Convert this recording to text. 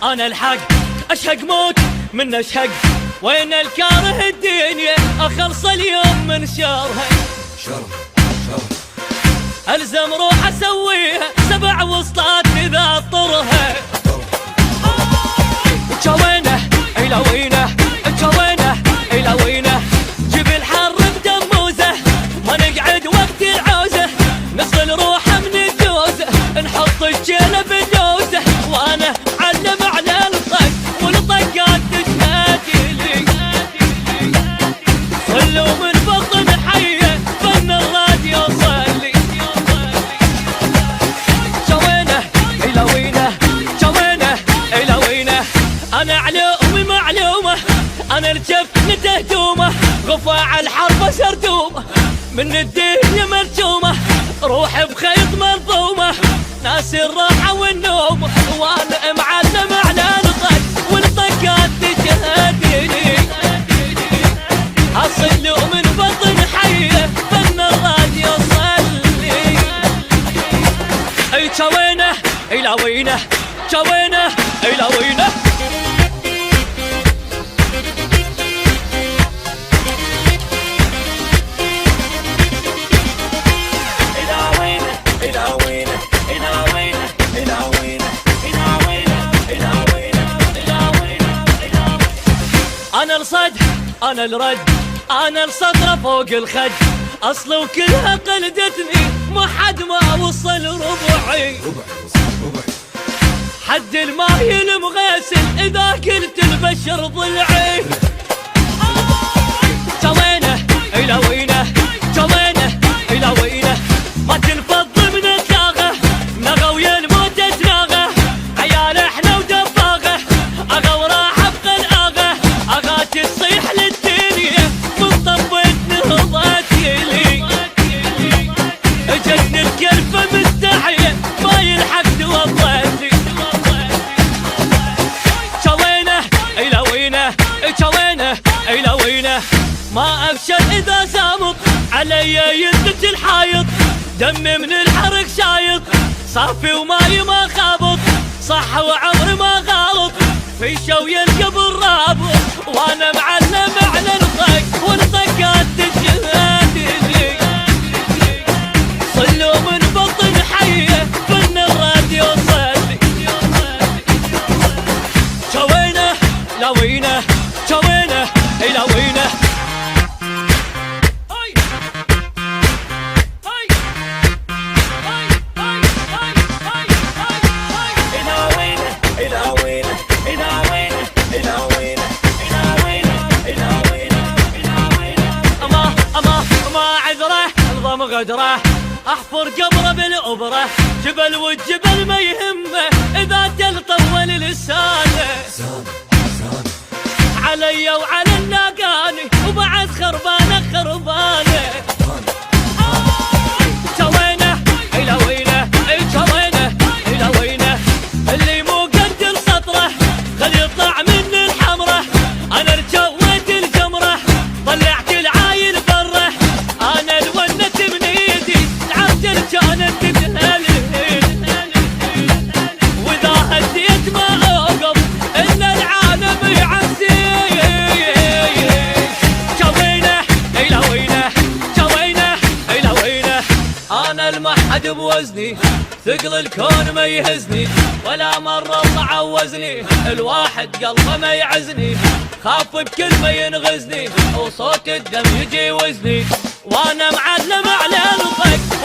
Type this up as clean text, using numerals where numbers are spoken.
انا الحق اشهق موت من اشهق، وين الكاره الدنيا اخلص اليوم من شرها. الزم روح اسويها 7 وسطات اذا اضطرها. جوينه الى وينه، جوينه الى وينه، جيب الحر بدموزه، ما نقعد وقت العوزه، نغسل روحه من الجوزه، نحط الجيله بالدوزه، وانا علم على الطق والطقات تشهد لي. صلوا من بطن حيه فن الراديو صلي. جوينه الى وينه، جوينه الى وينه، انا علومي معلومه، انا الجفن تهجومه، غفاع الحرب سردومه، من الدنيا مرجومه، روح بخيط منظومه، ناس الراحه والنوم، وانا معلم على الطق والطقات تشهدني. اصلوا من بطن حيه فن الراديو صلي. اي جوينه الى وينه، جوينه الى وينه. انا الصد انا الرد، انا الصدر فوق الخد، اصل وكلها قلدتني، ما حد ما وصل ربعي. حد الماي المغسل اذا قلت البشر ضلعي. جوينه الى وينه، جوينه الى وينه، ما تنفض من الثاغه، نغى ويا الموت تناغه، عيال احنا ودباغه، اغا وراحه بقلقاغه، اغا تصيح للدنيا من طبت نهضتي لي. اجتني الكلفه مستحيه ما يلحق توضتي. جوينه الى وينه، جوينه الى وينه، ما افشل اذا سامط علي يدة الحايط، دمي من الحرق شايط، صافي وماي ما خابط، صح وعمري ما غلط، في شوي القبر رابط، وانا معلم على الطق والطقات تشهد لي. صلوا من بطن حيه فن الراديو صلي. جوينه الى وينه، جوينه الى وينه. غدره احفر قبره بالابره، جبل والجبل ما يهمه اذا جل طول لسانه. علي وعلى الناقاني وبعد خربانه خربانه. جوينه الى وينه، جوينه الى وينه، اللي مو قد السطره خلي يطلع من الحمره، انا رجويت الجمره طلعت العايل بره، انا الونت من ايدي العرجل كانت تتهلل، واذا هديت ما اوقف ان العالم يعزي. جوينه الى وينه، جوينه الى وينه، انا المحد بوزني ثقل الكون ما يهزني، ولا مرة الله عوزني، الواحد قلبه ما يعزني، خاف بكل ما ينغزني، وصوت الدم يجي وزني، وانا معلم على الطق